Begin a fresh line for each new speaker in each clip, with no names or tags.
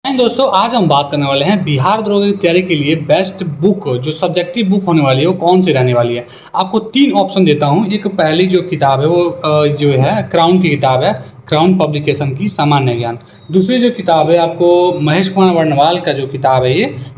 दोस्तों, आज हम बात करने वाले हैं बिहार दरोगा की तैयारी के लिए बेस्ट बुक जो सब्जेक्टिव बुक होने वाली है वो कौन सी रहने वाली है। आपको 3 ऑप्शन देता हूँ। एक पहली जो किताब है वो जो है क्राउन की किताब है, क्राउन पब्लिकेशन की सामान्य ज्ञान। दूसरी जो किताब है आपको महेश कुमार वर्णवाल का जो किताब है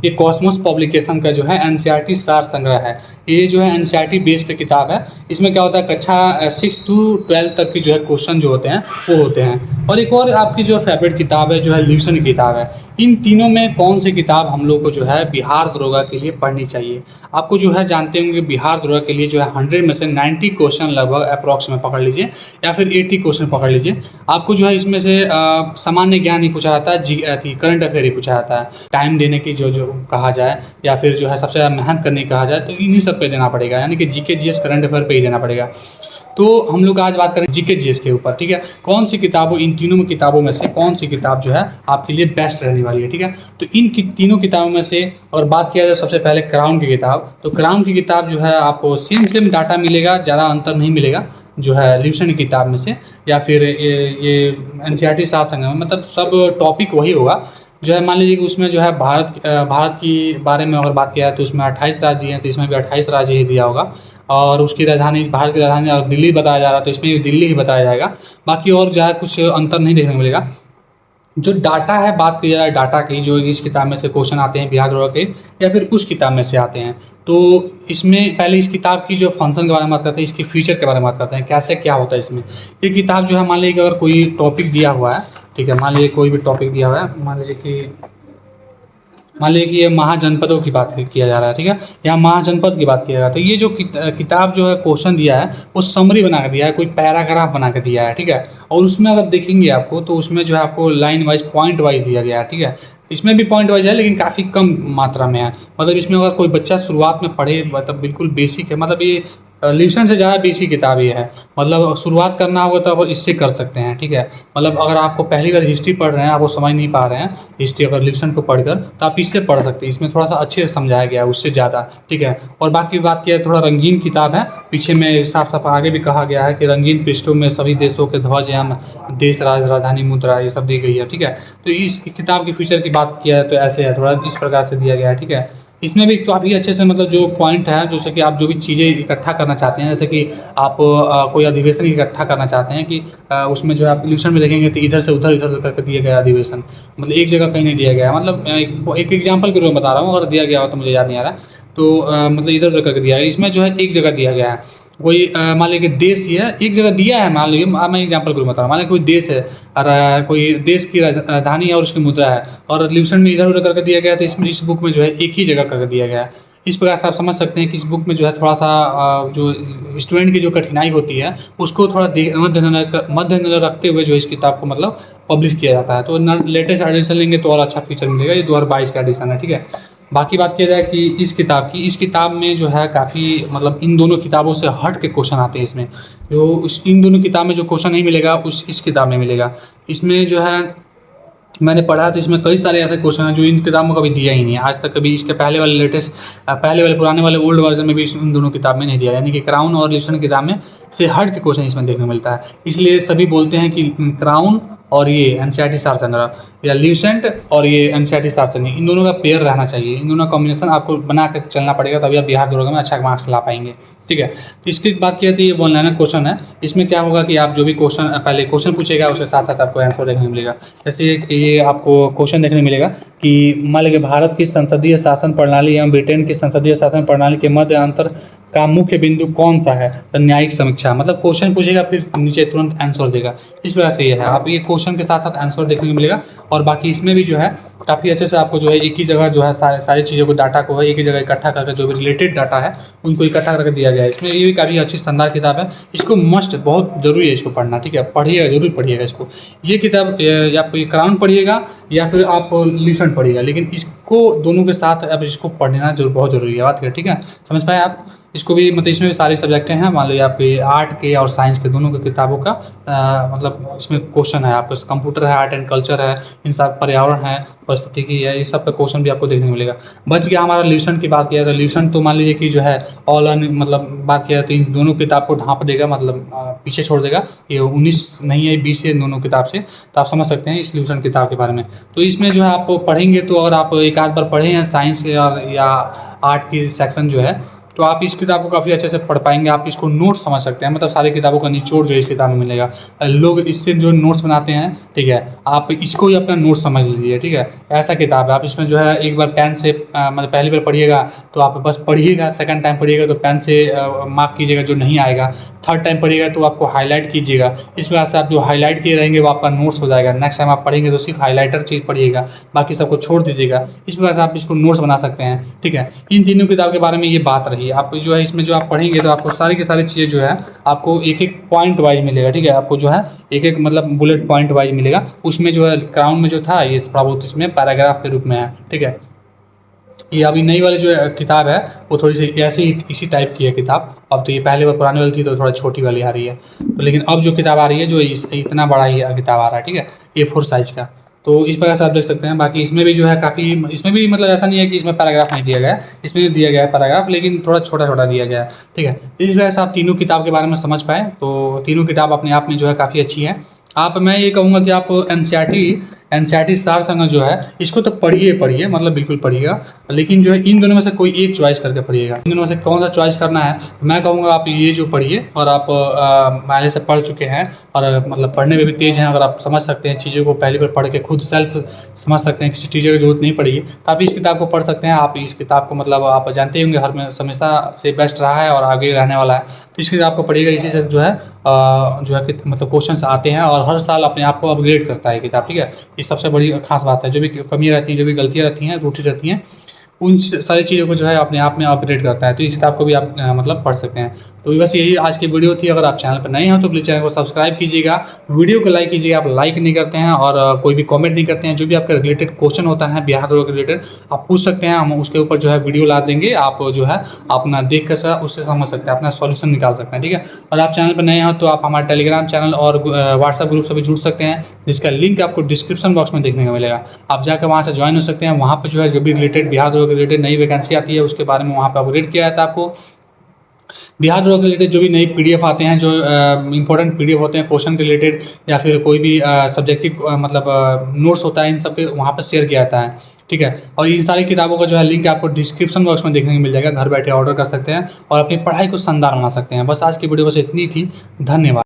ये कॉस्मोस पब्लिकेशन का जो है एनसीईआरटी सार संग्रह है। ये जो है एनसीईआरटी बेस पे किताब है। इसमें क्या होता है, कक्षा 6 टू 12 तक की जो है क्वेश्चन जो होते हैं वो होते हैं। और एक और आपकी जो फेवरेट किताब है जो है ल्यूसन की किताब है। इन तीनों में कौन सी किताब हम लोग को जो है बिहार दरोगा के लिए पढ़नी चाहिए। आपको जो है जानते होंगे बिहार दरोगा के लिए जो है 100 में से 90 क्वेश्चन लगभग अप्रॉक्स में पकड़ लीजिए या फिर 80 क्वेश्चन पकड़ लीजिए। आपको जो है इसमें से सामान्य ज्ञान ही पूछा जाता है, जी करंट अफेयर ही पूछा जाता है। टाइम देने की जो जो कहा जाए या फिर जो है सबसे ज़्यादा मेहनत करने की कहा जाए तो इन्हीं सब पे देना पड़ेगा, यानी कि जीके जीएस करंट अफेयर पे ही देना पड़ेगा। तो हम लोग आज बात करें जीके जीएस के ऊपर, ठीक है। कौन सी किताबों, इन तीनों किताबों में से कौन सी किताब जो है आपके लिए बेस्ट रहने वाली है, ठीक है। तो इन तीनों किताबों में से अगर बात किया जाए सबसे पहले क्राउन की किताब, तो क्राउन की किताब जो है आपको सेम डाटा मिलेगा, ज़्यादा अंतर नहीं मिलेगा जो है ल्यूसन की किताब में से या फिर ये एनसीईआरटी साथ संग्रह में, मतलब सब टॉपिक वही होगा जो है। मान लीजिए कि उसमें जो है भारत की बारे में अगर बात किया जाए तो उसमें 28 राज्य दिए हैं, तो इसमें भी 28 राज्य ही दिया होगा। और उसकी राजधानी, भारत की राजधानी और दिल्ली बताया जा रहा है तो इसमें भी दिल्ली ही बताया जाएगा। बाकी और ज़्यादा कुछ अंतर नहीं देखने को मिलेगा। जो डाटा है, बात की जाए डाटा की, जो इस किताब में से क्वेश्चन आते हैं बिहार दरोगा के या फिर उस किताब में से आते हैं, तो इसमें पहले इस किताब की जो फंक्शन के बारे में बात करते हैं, इसकी फीचर के बारे में बात करते हैं, कैसे क्या होता है इसमें। ये किताब जो है, मान लीजिए कि अगर कोई टॉपिक दिया हुआ है, ठीक है, मान लीजिए कोई भी टॉपिक दिया हुआ है, मान लीजिए कि ये महाजनपदों की बात किया जा रहा है, ठीक है, यहाँ महाजनपद की बात किया जा रहा है। तो ये जो किताब जो है क्वेश्चन दिया है वो समरी बना के दिया है, कोई पैराग्राफ बना के दिया है, ठीक है। और उसमें अगर देखेंगे आपको तो उसमें जो है आपको लाइन वाइज पॉइंट वाइज दिया गया है, ठीक है। इसमें भी पॉइंट वाइज है लेकिन काफ़ी कम मात्रा में है। मतलब इसमें अगर कोई बच्चा शुरुआत में पढ़े, मतलब बिल्कुल बेसिक है, मतलब ये ल्यूसन से ज़्यादा बेसिक किताब ये है। मतलब शुरुआत करना होगा तो आप इससे कर सकते हैं, ठीक है। मतलब अगर आपको पहली बार हिस्ट्री पढ़ रहे हैं, आप वो समझ नहीं पा रहे हैं हिस्ट्री अगर ल्यूसन को पढ़कर, तो आप इससे पढ़ सकते हैं। इसमें थोड़ा सा अच्छे से समझाया गया है उससे ज़्यादा, ठीक है। और बाकी बात किया, थोड़ा रंगीन किताब है। पीछे में साफ साफ आगे भी कहा गया है कि रंगीन पृष्ठों में सभी देशों के ध्वज एवं देश राजधानी मुद्रा ये सब दी गई है, ठीक है। तो इस किताब की फीचर की बात किया है तो ऐसे है, थोड़ा इस प्रकार से दिया गया है, ठीक है। इसमें भी काफ़ी अच्छे से, मतलब जो पॉइंट है, जैसे कि आप जो भी चीज़ें इकट्ठा करना चाहते हैं, जैसे कि आप कोई अधिवेशन इकट्ठा करना चाहते हैं कि उसमें जो है आप ल्यूसन में देखेंगे तो इधर से उधर इधर करके दिया गया अधिवेशन, मतलब एक जगह कहीं नहीं दिया गया है। मतलब एक एग्जाम्पल के रूप में बता रहा हूँ, अगर दिया गया हो तो मुझे याद नहीं आ रहा, तो मतलब इधर उधर करके दिया है। इसमें जो है एक जगह दिया गया है, कोई मान लीजिए देश ही है, एक जगह दिया है। मान लीजिए मैं एग्जाम्पल करूँ बता रहा हूँ, मान लीजिए कोई देश है और कोई देश की राजधानी है और उसकी मुद्रा है, और ल्यूसन में इधर उधर करके दिया गया है, तो इसमें इस बुक में जो है एक ही जगह करके दिया गया है। इस प्रकार से आप समझ सकते हैं कि इस बुक में जो है थोड़ा सा जो स्टूडेंट की जो कठिनाई होती है उसको थोड़ा मद्देनजर रखते हुए जो इस किताब को मतलब पब्लिश किया जाता है। तो लेटेस्ट एडिशन लेंगे तो और अच्छा फीचर मिलेगा। ये 2022 का एडिशन है, ठीक है। बाकी बात किया जाए कि इस किताब में जो है काफ़ी, मतलब इन दोनों किताबों से हट के क्वेश्चन आते हैं इसमें। जो इन दोनों किताब में जो क्वेश्चन नहीं मिलेगा इस किताब में मिलेगा। इसमें जो है मैंने पढ़ा तो इसमें कई सारे ऐसे क्वेश्चन हैं जो इन किताबों में कभी दिया ही नहीं है आज तक। कभी इसके पहले वाले पुराने वाले ओल्ड वर्जन में भी इन दोनों किताब में नहीं दिया, यानी कि क्राउन और ल्यूसन किताब में से हट के क्वेश्चन इसमें देखने को मिलता है। इसलिए सभी बोलते हैं कि क्राउन और ये एनसीईआरटी सार संग्रह, या ल्यूसेंट और ये एनसीईआरटी सार संग्रह, इन दोनों का पेयर रहना चाहिए। इन दोनों का कॉम्बिनेशन आपको बना कर चलना पड़ेगा, तभी आप बिहार दरोगा में अच्छा मार्क्स ला पाएंगे, ठीक है। तो इसकी बात किया तो ये वन लाइनर क्वेश्चन है। इसमें क्या होगा कि आप जो भी क्वेश्चन पहले क्वेश्चन पूछेगा उसके साथ साथ आपको आंसर देखने को मिलेगा। जैसे ये आपको क्वेश्चन देखने को मिलेगा कि मान लीजिए भारत की संसदीय शासन प्रणाली एवं ब्रिटेन की संसदीय शासन प्रणाली के मध्य अंतर का मुख्य बिंदु कौन सा है, तो न्यायिक समीक्षा। मतलब क्वेश्चन पूछेगा फिर नीचे तुरंत आंसर देगा। इस वजह से ये है, आप ये क्वेश्चन के साथ साथ आंसर देखने को मिलेगा। और बाकी इसमें भी जो है काफ़ी अच्छे से आपको जो है एक ही जगह जो है सारी चीज़ों को, डाटा को है एक ही जगह इकट्ठा करके, जो भी रिलेटेड डाटा है उनको इकट्ठा करके दिया गया है इसमें। ये भी काफ़ी अच्छी शानदार किताब है। इसको मस्ट, बहुत जरूरी है इसको पढ़ना, ठीक है। पढ़िएगा, जरूर पढ़िएगा इसको। ये किताब या आप क्राउन पढ़िएगा या फिर आप ल्यूसन पढ़िएगा, लेकिन इसको दोनों के साथ अब इसको पढ़ना बहुत जरूरी है, बात है, ठीक है। समझ पाए आप इसको भी। मतलब इसमें भी सारे सब्जेक्ट हैं, मान लीजिए आपके आर्ट के और साइंस के दोनों के किताबों का मतलब इसमें क्वेश्चन है। आपको कंप्यूटर है, आर्ट एंड कल्चर है, इन सब पर्यावरण है, परिस्थिति की है, इस सब का क्वेश्चन भी आपको देखने को मिलेगा। बच गया हमारा ल्यूशन की बात किया तो ल्यूशन तो मान लीजिए कि जो है ऑल अन मतलब बात किया तो इन दोनों किताब को ढाँप देगा, मतलब पीछे छोड़ देगा। ये 19 नहीं है 20 है दोनों किताब से, तो आप समझ सकते हैं इस ल्यूशन किताब के बारे में। तो इसमें जो है आप पढ़ेंगे तो अगर आप एक आध बार पढ़े हैं साइंस या आर्ट की सेक्शन जो है, तो आप इस किताब को काफ़ी अच्छे से पढ़ पाएंगे। आप इसको नोट समझ सकते हैं, मतलब सारी किताबों का निचोड़ जो है इस किताब में मिलेगा। लोग इससे जो नोट्स बनाते हैं, ठीक है, आप इसको ही अपना नोट समझ लीजिए, ठीक है। ऐसा किताब है, आप इसमें जो है एक बार पेन से मतलब पहली बार पढ़िएगा तो आप बस पढ़िएगा, सेकंड टाइम पढ़िएगा तो पेन से मार्क कीजिएगा जो नहीं आएगा, थर्ड टाइम पढ़िएगा तो आपको हाईलाइट कीजिएगा। इस प्रकार से आप जो हाईलाइट किए रहेंगे वो आपका नोट्स हो जाएगा। नेक्स्ट टाइम आप पढ़ेंगे तो सिर्फ हाईलाइटर चीज़ पढ़िएगा, बाकी सबको छोड़ दीजिएगा। इस प्रकार से आप इसको नोट्स बना सकते हैं, ठीक है। इन तीनों किताब के बारे में ये बात रही। आप जो है इसमें जो आप पढ़ेंगे तो आपको सारी की सारी चीज़ें जो है आपको एक एक पॉइंट वाइज मिलेगा, ठीक है। आपको जो है एक एक मतलब बुलेट पॉइंट वाइज मिलेगा। उसमें जो है क्राउन में जो था ये थोड़ा बहुत इसमें पैराग्राफ के रूप में है, ठीक है। ये अभी नई वाली जो किताब है वो थोड़ी सी ऐसी इसी टाइप की है किताब। अब तो ये पहले बार पुरानी वाली थी तो थोड़ा छोटी वाली आ रही है, तो लेकिन अब जो किताब आ रही है जो इतना बड़ा ही किताब आ रहा है, ठीक है, A4 साइज का। तो इस प्रकार से आप देख सकते हैं। बाकी इसमें भी जो है काफ़ी, इसमें भी मतलब ऐसा नहीं है कि इसमें पैराग्राफ नहीं दिया गया है, इसमें भी दिया गया है पैराग्राफ, लेकिन थोड़ा छोटा छोटा दिया गया है, ठीक है। इस वजह से आप तीनों किताब के बारे में समझ पाए, तो तीनों किताब अपने आप में जो है काफ़ी अच्छी है। आप मैं ये कहूँगा कि आप एनसीईआरटी सार संग्रह जो है इसको तो पढ़िए मतलब बिल्कुल पढ़िएगा, लेकिन जो है इन दोनों में से कोई एक चॉइस करके पढ़िएगा। इन दोनों में से कौन सा चॉइस करना है, मैं कहूँगा आप ये जो पढ़िए, और आप पहले से पढ़ चुके हैं और मतलब पढ़ने में भी तेज़ हैं, अगर आप समझ सकते हैं चीज़ों को, पहली बार पढ़ के खुद सेल्फ समझ सकते हैं, किसी टीचर की जरूरत नहीं पड़ेगी, तो आप इस किताब को पढ़ सकते हैं। आप इस किताब को मतलब आप जानते ही होंगे हमेशा से बेस्ट रहा है और आगे रहने वाला है, तो इस किताब को पढ़िएगा। इसी से जो है मतलब क्वेश्चंस आते हैं और हर साल अपने आप को अपग्रेड करता है किताब, ठीक है। ये सबसे बड़ी खास बात है। जो भी कमियाँ रहती हैं, जो भी गलतियाँ रहती हैं, त्रुटि रहती हैं, उन सारी चीज़ों को जो है अपने आप में अपग्रेड करता है। तो इस किताब को भी आप मतलब पढ़ सकते हैं। तो बस यही आज की वीडियो थी। अगर आप चैनल पर नए हैं तो प्लीज़ चैनल को सब्सक्राइब कीजिएगा, वीडियो को लाइक कीजिएगा। आप लाइक नहीं करते हैं और कोई भी कमेंट नहीं करते हैं। जो भी आपका रिलेटेड क्वेश्चन होता है बिहार रोड के रिलेटेड आप पूछ सकते हैं, हम उसके ऊपर जो है वीडियो ला देंगे। आप जो है अपना देख कर उससे समझ सकते हैं, अपना सॉल्यूशन निकाल सकते हैं, ठीक है। और आप चैनल पर नए हैं तो आप हमारे टेलीग्राम चैनल और व्हाट्सएप ग्रुप से भी जुड़ सकते हैं, जिसका लिंक आपको डिस्क्रिप्शन बॉक्स में देखने को मिलेगा। आप जाकर वहाँ से ज्वाइन हो सकते हैं। वहाँ पर जो है जो भी रिलेटेड बिहार रोड के रिलेटेड नई वैकेंसी आती है उसके बारे में वहाँ पर अपडेट किया जाता है। आपको बिहार रोड के रिलेटेड जो भी नई पीडीएफ आते हैं, जो इंपॉर्टेंट पीडीएफ होते हैं क्वेश्चन के रिलेटेड, या फिर कोई भी सब्जेक्टिव मतलब नोट्स होता है, इन सब के वहाँ पर शेयर किया जाता है, ठीक है। और इन सारी किताबों का जो है लिंक आपको डिस्क्रिप्शन बॉक्स में देखने को मिल जाएगा। घर बैठे ऑर्डर कर सकते हैं और अपनी पढ़ाई को शानदार बना सकते हैं। बस आज की वीडियो बस इतनी थी। धन्यवाद।